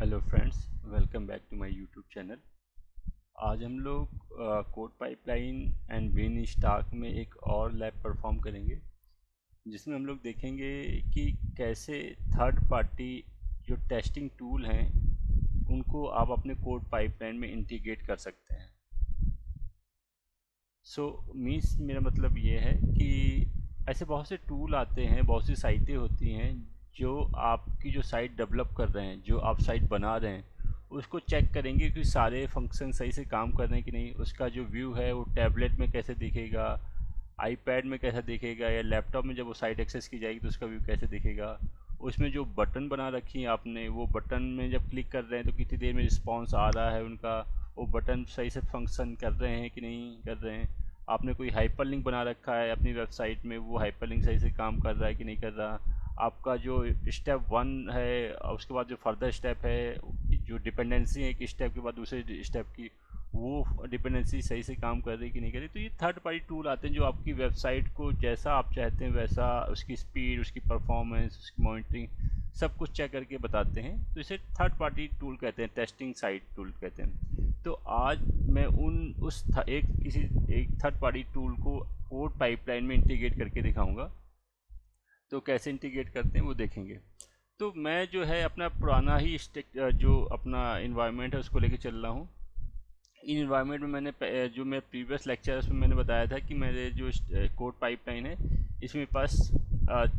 Hello friends, welcome back to my YouTube channel. आज हम लोग code pipeline and Beanstalk में एक और लैब परफॉर्म करेंगे, जिसमें हम लोग देखेंगे कि कैसे थर्ड पार्टी जो टेस्टिंग टूल हैं उनको आप अपने कोड पाइपलाइन में इंटीग्रेट कर सकते हैं। मीन्स मेरा मतलब ये है कि ऐसे बहुत से टूल आते हैं, बहुत सी साइटें होती हैं जो आपकी जो साइट डेवलप कर रहे हैं, जो आप साइट बना रहे हैं, उसको चेक करेंगे कि सारे फंक्शन सही से काम कर रहे हैं कि नहीं। उसका जो व्यू है वो टैबलेट में कैसे दिखेगा, आईपैड में कैसा दिखेगा, या लैपटॉप में जब वो साइट एक्सेस की जाएगी तो उसका व्यू कैसे दिखेगा। उसमें जो बटन बना रखी है आपने, वो बटन में जब क्लिक कर रहे हैं तो कितनी देर में रिस्पॉन्स आ रहा है उनका, वो बटन सही से फंक्शन कर रहे हैं कि नहीं कर रहे हैं। आपने कोई हाइपरलिंक बना रखा है अपनी वेबसाइट में, वो हाइपरलिंक सही से काम कर रहा है कि नहीं कर रहा। आपका जो स्टेप 1 है, उसके बाद जो फर्दर स्टेप है, जो डिपेंडेंसी है एक स्टेप के बाद दूसरे स्टेप की, वो डिपेंडेंसी सही से काम कर रही कि नहीं कर रही। तो ये थर्ड पार्टी टूल आते हैं जो आपकी वेबसाइट को जैसा आप चाहते हैं वैसा, उसकी स्पीड, उसकी परफॉर्मेंस, उसकी मॉनिटरिंग, सब कुछ चेक करके बताते हैं। तो इसे थर्ड पार्टी टूल कहते हैं, टेस्टिंग साइट टूल कहते हैं। तो आज मैं एक थर्ड पार्टी टूल को कोड पाइपलाइन में इंटीग्रेट करके दिखाऊंगा। तो कैसे इंटीग्रेट करते हैं वो देखेंगे। तो मैं जो है अपना पुराना ही जो अपना इन्वायरमेंट है उसको लेके चल रहा हूँ। इन इन्वायरमेंट में जो मेरा प्रीवियस लेक्चर है उसमें मैंने बताया था कि मेरे जो कोड पाइपलाइन है, इसमें पास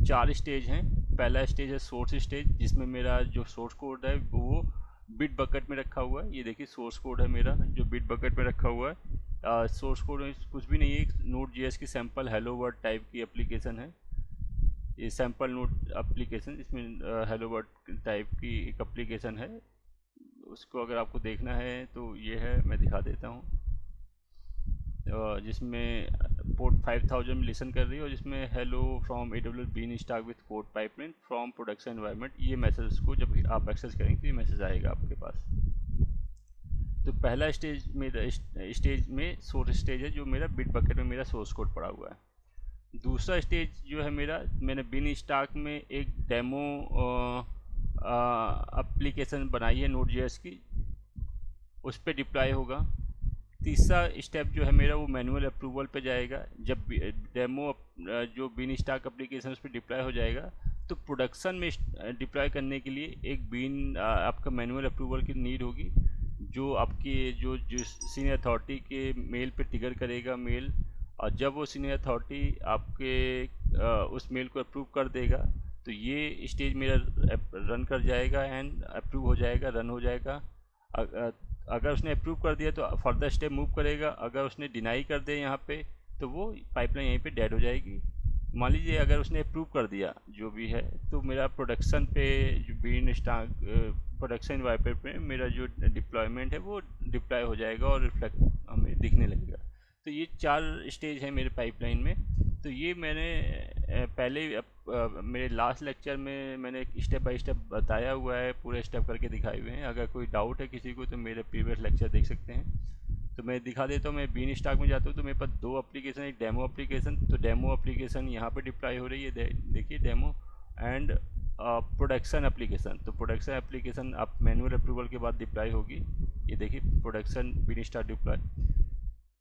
4 स्टेज हैं। पहला स्टेज है सोर्स स्टेज, जिसमें मेरा जो सोर्स कोड है वो बिट बकेट में रखा हुआ है। ये देखिए सोर्स कोड है मेरा जो बिट बकेट में रखा हुआ है। सोर्स कोड में कुछ भी नहीं है, नोड जेएस की सैम्पल हेलो वर्ड टाइप की एप्लीकेशन है। ये सैम्पल नोड एप्लीकेशन, इसमें हेलो वर्ड टाइप की एक एप्लीकेशन है। उसको अगर आपको देखना है तो ये है, मैं दिखा देता हूँ। जिसमें पोर्ट 5000 में लिसन कर रही है, और जिसमें hello from AWS Beanstalk with code pipeline from production environment, ये मैसेज को जब आप एक्सेस करेंगे तो ये मैसेज आएगा आपके पास। तो पहला स्टेज में सोर्स स्टेज है, जो मेरा बिट बकेट में मेरा सोर्स कोड पड़ा हुआ है। दूसरा स्टेज जो है मेरा, मैंने बीन स्टैक में एक डेमो एप्लीकेशन बनाई है नोड जेएस की, उस पर डिप्लॉय होगा। तीसरा स्टेप जो है मेरा वो मैनुअल अप्रूवल पे जाएगा। जब डेमो जो बीन स्टैक एप्लीकेशन उस पर डिप्लॉय हो जाएगा तो प्रोडक्शन में डिप्लॉय करने के लिए एक बीन आपका मैनुअल अप्रूवल की नीड होगी, जो आपकी जो सीनियर अथॉरिटी के मेल पे ट्रिगर करेगा मेल। और जब वो सीनियर अथॉरिटी आपके उस मेल को अप्रूव कर देगा तो ये स्टेज मेरा रन कर जाएगा एंड अप्रूव हो जाएगा, रन हो जाएगा। अगर उसने अप्रूव कर दिया तो फर्दर स्टेप मूव करेगा। अगर उसने डिनाई कर दिया यहाँ पे तो वो पाइपलाइन यहीं पे डेड हो जाएगी। मान लीजिए अगर उसने अप्रूव कर दिया जो भी है, तो मेरा प्रोडक्शन पे जो बीन स्टैक प्रोडक्शन वाइपर पे मेरा जो डिप्लॉयमेंट है वो डिप्लॉय हो जाएगा और रिफ्लेक्ट हमें दिखने लगेगा। तो ये 4 स्टेज है मेरे पाइपलाइन में। तो ये मैंने मेरे लास्ट लेक्चर में मैंने स्टेप बाय स्टेप बताया हुआ है, पूरे स्टेप करके दिखाए हुए हैं। अगर कोई डाउट है किसी को तो मेरे प्रीवियस लेक्चर देख सकते हैं। तो मैं दिखा देता हूँ। मैं बीन स्टैक में जाता हूँ तो मेरे पास 2 एप्लीकेशन, एक डेमो एप्लीकेशन। तो डेमो एप्लीकेशन यहाँ पे डिप्लॉय हो रही है, देखिए डेमो एंड प्रोडक्शन एप्लीकेशन। तो प्रोडक्शन एप्लीकेशन आप मैनुअल अप्रूवल के बाद डिप्लॉय होगी। ये देखिए प्रोडक्शन बीन स्टैक डिप्लॉय।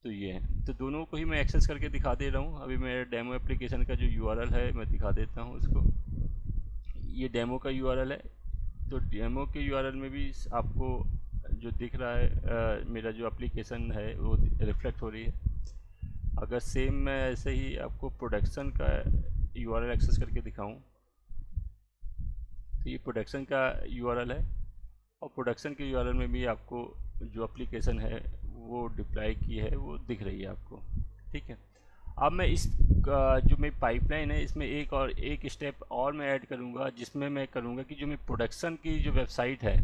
तो ये है, तो दोनों को ही मैं एक्सेस करके दिखा दे रहा हूँ। अभी मेरे डेमो एप्लीकेशन का जो URL है मैं दिखा देता हूँ उसको। ये डेमो का URL है। तो डेमो के URL में भी आपको जो दिख रहा है मेरा जो एप्लीकेशन है वो रिफ्लेक्ट हो रही है। अगर सेम मैं ऐसे ही आपको प्रोडक्शन का URL एक्सेस करके दिखाऊं तो ये प्रोडक्शन का URL है, और प्रोडक्शन के URL में भी आपको जो एप्लीकेशन है वो डिप्लॉय की है वो दिख रही है आपको। ठीक है। अब मैं जो मेरी पाइपलाइन है इसमें एक स्टेप और मैं ऐड करूँगा, जिसमें मैं करूँगा कि जो मेरी प्रोडक्शन की जो वेबसाइट है,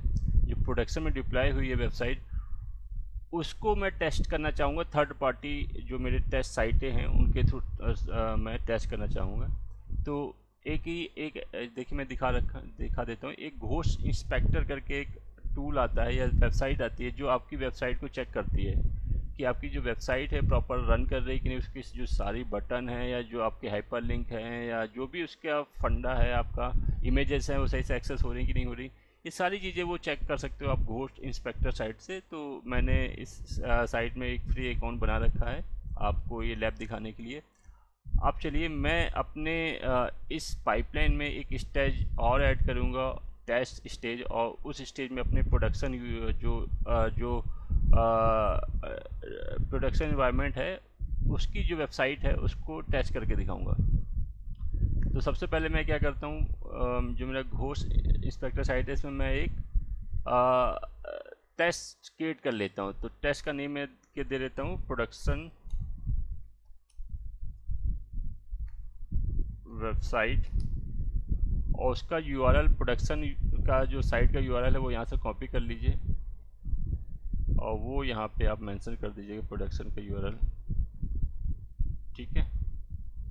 जो प्रोडक्शन में डिप्लॉय हुई है वेबसाइट, उसको मैं टेस्ट करना चाहूँगा। थर्ड पार्टी जो मेरे टेस्ट साइटें हैं उनके थ्रू मैं टेस्ट करना चाहूँगा। तो देखिए मैं दिखा देता हूँ। एक घोस्ट इंस्पेक्टर करके एक टूल आता है या वेबसाइट आती है जो आपकी वेबसाइट को चेक करती है कि आपकी जो वेबसाइट है प्रॉपर रन कर रही है कि नहीं, उसकी जो सारी बटन है या जो आपके हाइपरलिंक हैं या जो भी उसका फंडा है, आपका इमेजेस हैं, वो सही से एक्सेस हो रही कि नहीं हो रही। ये ये सारी चीज़ें वो चेक कर सकते हो आप घोस्ट इंस्पेक्टर साइट से। तो मैंने इस साइट में एक फ्री अकाउंट बना रखा है आपको ये लैब दिखाने के लिए। अब चलिए मैं अपने इस पाइपलाइन में एक स्टेज और ऐड करूँगा, टेस्ट स्टेज, और उस स्टेज में अपने प्रोडक्शन जो प्रोडक्शन एनवायरनमेंट है उसकी जो वेबसाइट है उसको टेस्ट करके दिखाऊंगा। तो सबसे पहले मैं क्या करता हूँ, जो मेरा घोस्ट इंस्पेक्टर साइट है इसमें मैं एक टेस्ट क्रिएट कर लेता हूँ। तो टेस्ट का नेम मैं दे देता हूँ प्रोडक्शन वेबसाइट, और उसका यूआरएल प्रोडक्शन का जो साइट का यूआरएल है वो यहाँ से कॉपी कर लीजिए और वो यहाँ पे आप मेंशन कर दीजिएगा प्रोडक्शन का यूआरएल। ठीक है,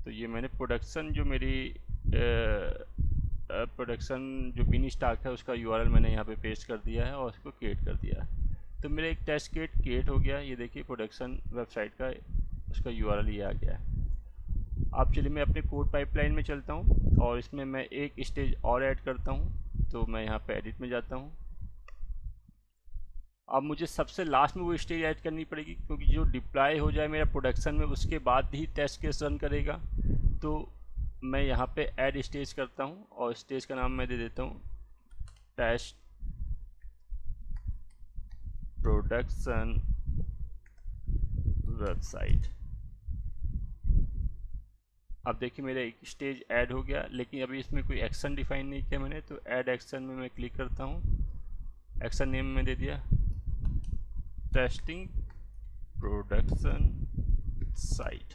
तो ये मैंने प्रोडक्शन जो मेरी प्रोडक्शन जो बिन स्टॉक है उसका यूआरएल मैंने यहाँ पे पेस्ट कर दिया है और उसको क्रिएट कर दिया है। तो मेरा एक टेस्ट केट क्रिएट हो गया। ये देखिए प्रोडक्शन वेबसाइट का उसका यूआरएल ये आ गया है। अब चलिए मैं अपने कोड पाइपलाइन में चलता हूँ और इसमें मैं एक स्टेज और ऐड करता हूँ। तो मैं यहाँ पे एडिट में जाता हूँ। अब मुझे सबसे लास्ट में वो स्टेज ऐड करनी पड़ेगी क्योंकि जो डिप्लॉय हो जाए मेरा प्रोडक्शन में उसके बाद ही टेस्ट केस रन करेगा। तो मैं यहाँ पे ऐड स्टेज करता हूँ और स्टेज का नाम मैं दे देता हूँ टेस्ट प्रोडक्शन वेबसाइट। अब देखिए मेरा एक स्टेज ऐड हो गया, लेकिन अभी इसमें कोई एक्शन डिफाइन नहीं किया मैंने। तो ऐड एक्शन में मैं क्लिक करता हूँ, एक्शन नेम में दे दिया testing production site.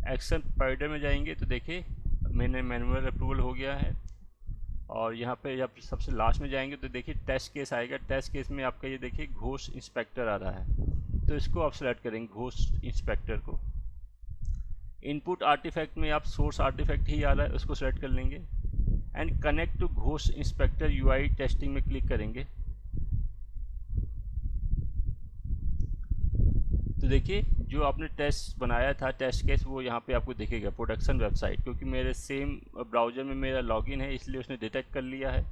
Action pader में जाएंगे तो देखिए मैंने मैनुअल अप्रूवल हो गया है। और यहाँ पे जब सबसे लास्ट में जाएंगे तो देखिए टेस्ट केस आएगा। टेस्ट केस में आपका ये देखिए घोस्ट इंस्पेक्टर आ रहा है, तो इसको आप सेलेक्ट करेंगे घोस्ट इंस्पेक्टर को। इनपुट आर्टिफैक्ट में आप सोर्स आर्टिफैक्ट ही आ रहा है उसको सेलेक्ट कर लेंगे and connect to ghost inspector UI testing में क्लिक करेंगे। तो देखिए जो आपने टेस्ट बनाया था टेस्ट केस वो यहाँ पे आपको दिखेगा प्रोडक्शन वेबसाइट, क्योंकि मेरे सेम ब्राउज़र में मेरा लॉगिन है इसलिए उसने डिटेक्ट कर लिया है।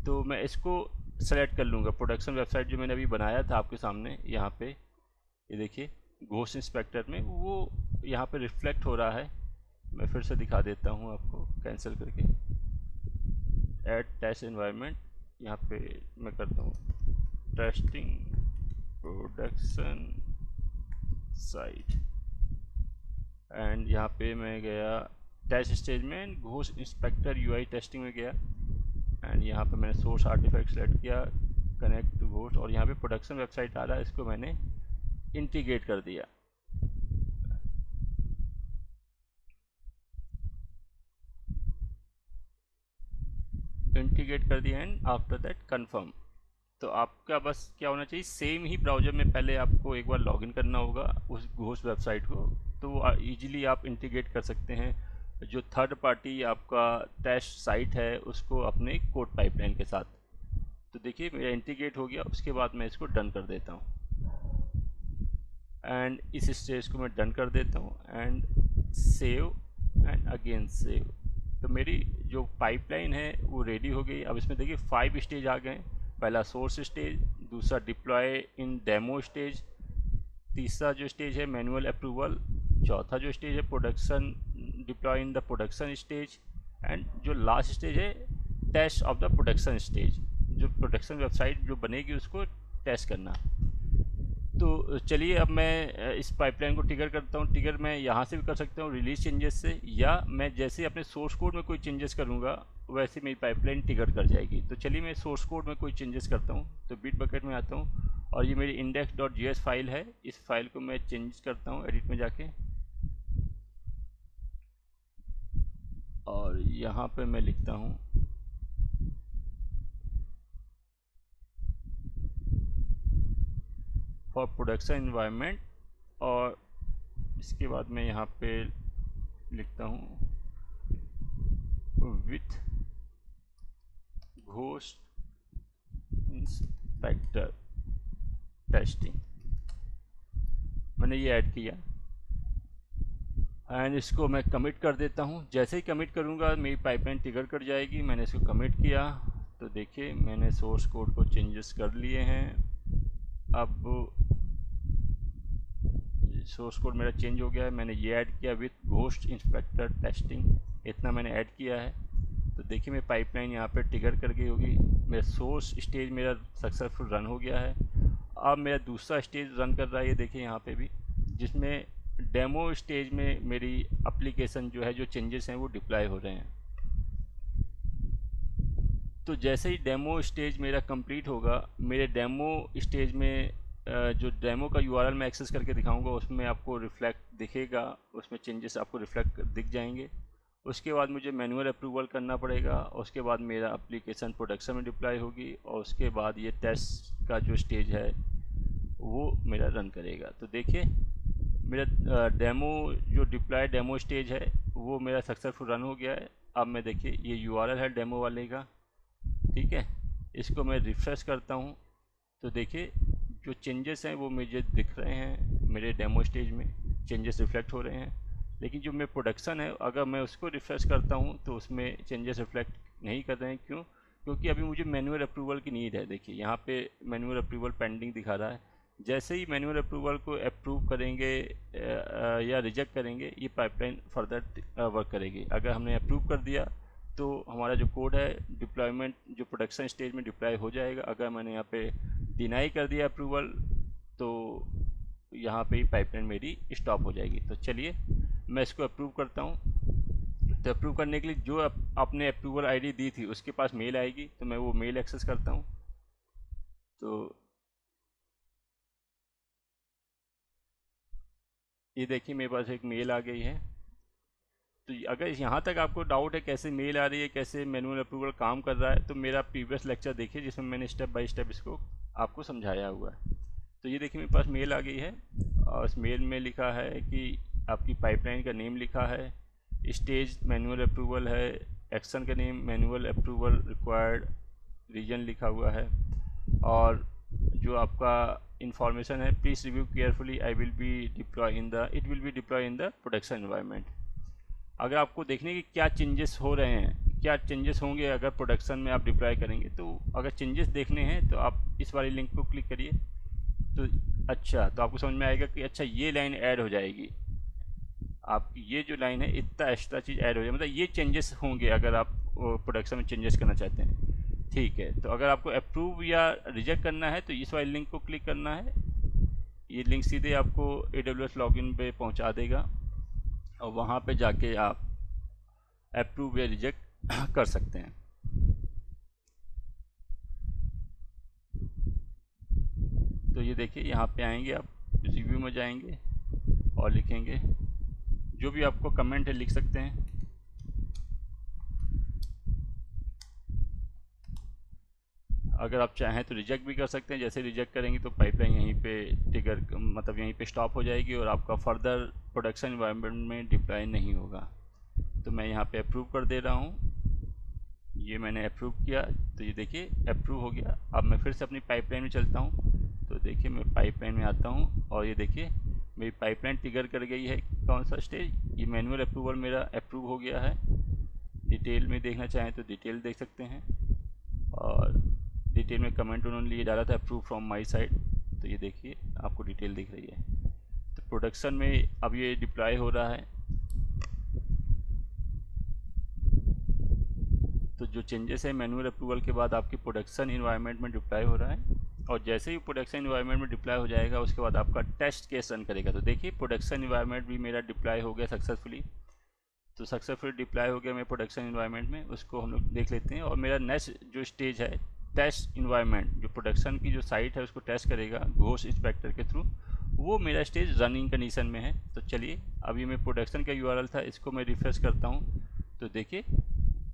तो मैं इसको सेलेक्ट कर लूँगा प्रोडक्शन वेबसाइट जो मैंने अभी बनाया था आपके सामने। यहाँ पे ये देखिए घोस्ट इंस्पेक्टर में वो यहाँ पे रिफ्लेक्ट हो रहा है। मैं फिर से दिखा देता हूँ आपको कैंसिल करके। ऐड टेस्ट एनवायरनमेंट यहाँ पे मैं करता हूँ टेस्टिंग प्रोडक्शन साइट एंड यहाँ पे मैं गया टेस्ट स्टेज में घोस्ट इंस्पेक्टर यूआई टेस्टिंग में गया एंड यहाँ पे मैंने सोर्स आर्टिफैक्ट सेलेक्ट किया कनेक्ट टू घोस्ट, और यहाँ पे प्रोडक्शन वेबसाइट आ रहा है इसको मैंने इंटीग्रेट कर दिया। इंटीग्रेट कर दिया एंड आफ्टर दैट कंफर्म। तो आपका बस क्या होना चाहिए, सेम ही ब्राउज़र में पहले आपको एक बार लॉगिन करना होगा उस घोस्ट वेबसाइट को, तो ईजिली आप इंटीग्रेट कर सकते हैं जो थर्ड पार्टी आपका टेस्ट साइट है उसको अपने कोड पाइपलाइन के साथ। तो देखिए मेरा इंटीग्रेट हो गया। उसके बाद मैं इसको डन कर देता हूँ एंड इस स्टेज को मैं डन कर देता हूँ and save and again save. तो मेरी जो पाइपलाइन है वो रेडी हो गई। अब इसमें देखिए 5 स्टेज आ गए। पहला सोर्स स्टेज, दूसरा डिप्लॉय इन डेमो स्टेज, तीसरा जो स्टेज है मैनुअल अप्रूवल, चौथा जो स्टेज है production deploy in the production stage and जो लास्ट स्टेज है test of the production stage, जो प्रोडक्शन वेबसाइट जो बनेगी उसको टेस्ट करना। तो चलिए अब मैं इस पाइपलाइन को ट्रिगर करता हूँ। ट्रिगर मैं यहाँ से भी कर सकता हूँ रिलीज चेंजेस से, या मैं जैसे अपने सोर्स कोड में कोई चेंजेस करूँगा वैसे मेरी पाइपलाइन ट्रिगर कर जाएगी। तो चलिए मैं सोर्स कोड में कोई चेंजेस करता हूँ। तो बिटबकेट में आता हूँ और ये मेरी index.js फाइल है, इस फाइल को मैं चेंज करता हूँ एडिट में जाके, और यहाँ पे मैं लिखता हूँ फॉर प्रोडक्शन एनवायरनमेंट, और इसके बाद मैं यहाँ पे लिखता हूँ विथ घोस्ट इंस्पेक्टर टेस्टिंग। मैंने ये ऐड किया एंड इसको मैं कमिट कर देता हूँ। जैसे ही कमिट करूँगा मेरी पाइपलाइन ट्रिगर कर जाएगी। मैंने इसको कमिट किया तो देखिए मैंने सोर्स कोड को चेंजेस कर लिए हैं। अब सोर्स कोड मेरा चेंज हो गया है। मैंने ये ऐड किया विथ घोस्ट इंस्पेक्टर टेस्टिंग, इतना मैंने ऐड किया है। तो देखिए मेरी पाइपलाइन यहाँ पे ट्रिगर कर गई होगी। मेरा सोर्स स्टेज मेरा सक्सेसफुल रन हो गया है। अब मेरा दूसरा स्टेज रन कर रहा है, ये देखिए यहाँ पे भी, जिसमें डेमो स्टेज में मेरी एप्लीकेशन जो है, जो चेंजेस हैं वो डिप्लॉय हो रहे हैं। तो जैसे ही डेमो स्टेज मेरा कंप्लीट होगा, मेरे डेमो स्टेज में जो डेमो का यूआरएल मैं एक्सेस करके दिखाऊंगा उसमें आपको रिफ्लेक्ट दिखेगा, उसमें चेंजेस आपको रिफ्लेक्ट दिख जाएंगे। उसके बाद मुझे मैनुअल अप्रूवल करना पड़ेगा। उसके बाद मेरा एप्लीकेशन प्रोडक्शन में डिप्लॉय होगी और उसके बाद ये टेस्ट का जो स्टेज है वो मेरा रन करेगा। तो देखिए मेरा डेमो जो डिप्लॉय डेमो स्टेज है वो मेरा सक्सेसफुल रन हो गया है। अब मैं देखिए ये यूआरएल है डेमो वाले का, ठीक है। इसको मैं रिफ्रेश करता हूँ तो देखिए जो चेंजेस हैं वो मुझे दिख रहे हैं, मेरे डेमो स्टेज में चेंजेस रिफ्लेक्ट हो रहे हैं। लेकिन जो मेरा प्रोडक्शन है अगर मैं उसको रिफ्रेश करता हूँ तो उसमें चेंजेस रिफ्लेक्ट नहीं कर रहे हैं। क्यों? क्योंकि अभी मुझे मैनुअल अप्रूवल की नीड है। देखिए यहाँ पे मैनुअल अप्रूवल पेंडिंग दिखा रहा है। जैसे ही मैनुअल अप्रूवल को अप्रूव करेंगे या रिजेक्ट करेंगे, ये पाइपलाइन फर्दर वर्क करेगी। अगर हमने अप्रूव कर दिया तो हमारा जो कोड है डिप्लॉयमेंट जो प्रोडक्शन स्टेज में डिप्लॉय हो जाएगा। अगर मैंने यहाँ पे डिनाई कर दिया अप्रूवल तो यहाँ पे ही पाइपलाइन मेरी स्टॉप हो जाएगी। तो चलिए मैं इसको अप्रूव करता हूँ। तो अप्रूव करने के लिए जो आपने अप्रूवल आईडी दी थी उसके पास मेल आएगी, तो मैं वो मेल एक्सेस करता हूँ। तो ये देखिए मेरे पास एक मेल आ गई है। तो अगर यहाँ तक आपको डाउट है कैसे मेल आ रही है, कैसे मैनुअल अप्रूवल काम कर रहा है, तो मेरा प्रीवियस लेक्चर देखिए जिसमें मैंने स्टेप बाय स्टेप इसको आपको समझाया हुआ है। तो ये देखिए मेरे पास मेल आ गई है और इस मेल में लिखा है कि आपकी पाइपलाइन का नेम लिखा है, स्टेज मैनुअल अप्रूवल है, एक्शन का name manual approval required, reason लिखा हुआ है, और जो आपका इंफॉर्मेशन है please review carefully, I will be deploy in the it will be deploy in the production environment. अगर आपको देखने की क्या चेंजेस हो रहे हैं, क्या चेंजेस होंगे अगर प्रोडक्शन में आप डिप्लॉय करेंगे, तो अगर चेंजेस देखने हैं तो आप इस वाली लिंक को क्लिक करिए। तो अच्छा, तो आपको समझ में आएगा कि अच्छा ये लाइन ऐड हो जाएगी, आपकी ये जो लाइन है इतना एक्स्ट्रा चीज़ ऐड हो जाए, मतलब ये चेंजेस होंगे अगर आप प्रोडक्शन में चेंजेस करना चाहते हैं। ठीक है, तो अगर आपको अप्रूव या रिजेक्ट करना है तो इस वाली लिंक को क्लिक करना है। ये लिंक सीधे आपको AWS लॉगिन पे पहुंचा देगा और वहाँ पे जाके आप अप्रूव या रिजेक्ट कर सकते हैं। तो ये देखिए यहाँ पे आएंगे, आप रिव्यू में जाएंगे और लिखेंगे जो भी आपको कमेंट है लिख सकते हैं। अगर आप चाहें तो रिजेक्ट भी कर सकते हैं। जैसे रिजेक्ट करेंगे तो पाइपलाइन यहीं पे ट्रिगर मतलब यहीं पे स्टॉप हो जाएगी और आपका फर्दर प्रोडक्शन एनवायरनमेंट में डिप्लॉय नहीं होगा। तो मैं यहाँ पे अप्रूव कर दे रहा हूँ। ये मैंने अप्रूव किया तो ये देखिए अप्रूव हो गया। अब मैं फिर से अपनी पाइपलाइन में चलता हूँ। तो देखिए मैं पाइपलाइन में आता हूँ और ये देखिए मेरी पाइपलाइन ट्रिगर कर गई है। कौन सा स्टेज? ये मैनुअल अप्रूवल मेरा अप्रूव हो गया है। डिटेल में देखना चाहें तो डिटेल देख सकते हैं और डिटेल में कमेंट उन्होंने ये डाला था अप्रूव फ्रॉम माय साइड। तो ये देखिए आपको डिटेल दिख रही है। तो प्रोडक्शन में अब ये डिप्लॉय हो रहा है। तो जो चेंजेस है मैनुअल अप्रूवल के बाद आपके प्रोडक्शन इन्वायरमेंट में डिप्लॉय हो रहा है और जैसे ही प्रोडक्शन इन्वायरमेंट में डिप्लॉय हो जाएगा उसके बाद आपका टेस्ट केस रन करेगा। तो देखिए प्रोडक्शन इन्वायरमेंट भी मेरा डिप्लॉय हो गया सक्सेसफुली। तो सक्सेसफुली डिप्लॉय हो गया मेरे प्रोडक्शन इन्वायरमेंट में, उसको हम लोग देख लेते हैं। और मेरा नेक्स्ट जो स्टेज है टेस्ट इन्वायरमेंट, जो प्रोडक्शन की जो साइट है उसको टेस्ट करेगा घोस्ट इंस्पेक्टर के थ्रू, वो मेरा स्टेज रनिंग कंडीशन में है। तो चलिए अभी मैं प्रोडक्शन का यूआरएल था, इसको मैं रिफ्रेश करता हूँ। तो देखिए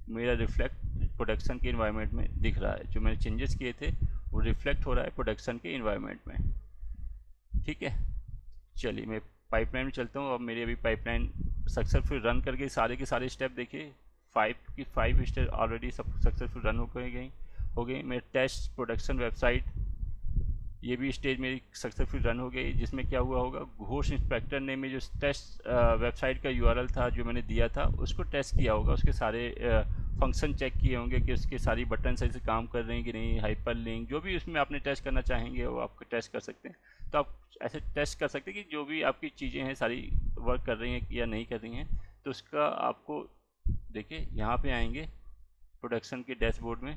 मेरा रिफ्लेक्ट प्रोडक्शन के इन्वायरमेंट में दिख रहा है। जो मैंने चेंजेस किए थे वो रिफ्लेक्ट हो रहा है प्रोडक्शन के इन्वायरमेंट में। ठीक है, चलिए मैं पाइपलाइन में चलता हूँ। अब मेरी अभी पाइपलाइन सक्सेसफुल रन करके सारे के सारे स्टेप देखिए 5 स्टेप ऑलरेडी सब सक्सेसफुल रन हो गई। मेरे टेस्ट प्रोडक्शन वेबसाइट ये भी स्टेज मेरी सक्सेसफुल रन हो गई, जिसमें क्या हुआ होगा, घोष इंस्पेक्टर ने में जो टेस्ट वेबसाइट का यूआरएल था जो मैंने दिया था उसको टेस्ट किया होगा, उसके सारे फंक्शन चेक किए होंगे कि उसके सारी बटन सही से काम कर रहे हैं कि नहीं, हाइपर लिंक जो भी उसमें आपने टेस्ट करना चाहेंगे वो आप टेस्ट कर सकते हैं। तो आप ऐसे टेस्ट कर सकते हैं कि जो भी आपकी चीज़ें हैं सारी वर्क कर रही हैं या नहीं कर रही हैं। तो उसका आपको देखिए यहाँ पे आएंगे प्रोडक्शन के डैशबोर्ड में,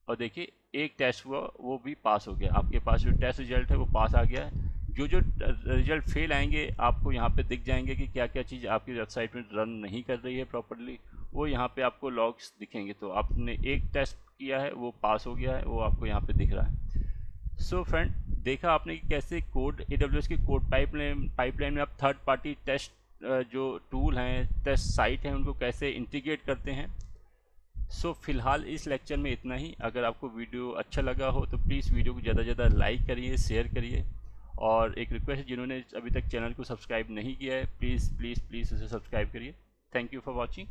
और देखिए एक टेस्ट हुआ वो भी पास हो गया, आपके पास जो टेस्ट रिजल्ट है वो पास आ गया है। जो जो रिजल्ट फेल आएंगे आपको यहाँ पे दिख जाएंगे कि क्या क्या चीज़ आपकी वेबसाइट में रन नहीं कर रही है प्रॉपरली, वो यहाँ पे आपको लॉग्स दिखेंगे। तो आपने एक टेस्ट किया है वो पास हो गया है, वो आपको यहाँ पे दिख रहा है। सो फ्रेंड, देखा आपने कि कैसे कोड AWS की कोड पाइपलाइन में आप थर्ड पार्टी टेस्ट जो टूल हैं, टेस्ट साइट हैं, उनको कैसे इंटीग्रेट करते हैं। सो फिलहाल इस लेक्चर में इतना ही। अगर आपको वीडियो अच्छा लगा हो तो प्लीज़ वीडियो को ज़्यादा से ज़्यादा लाइक करिए, शेयर करिए, और एक रिक्वेस्ट, जिन्होंने अभी तक चैनल को सब्सक्राइब नहीं किया है प्लीज़ प्लीज़ प्लीज़ उसे सब्सक्राइब करिए। Thank you for watching.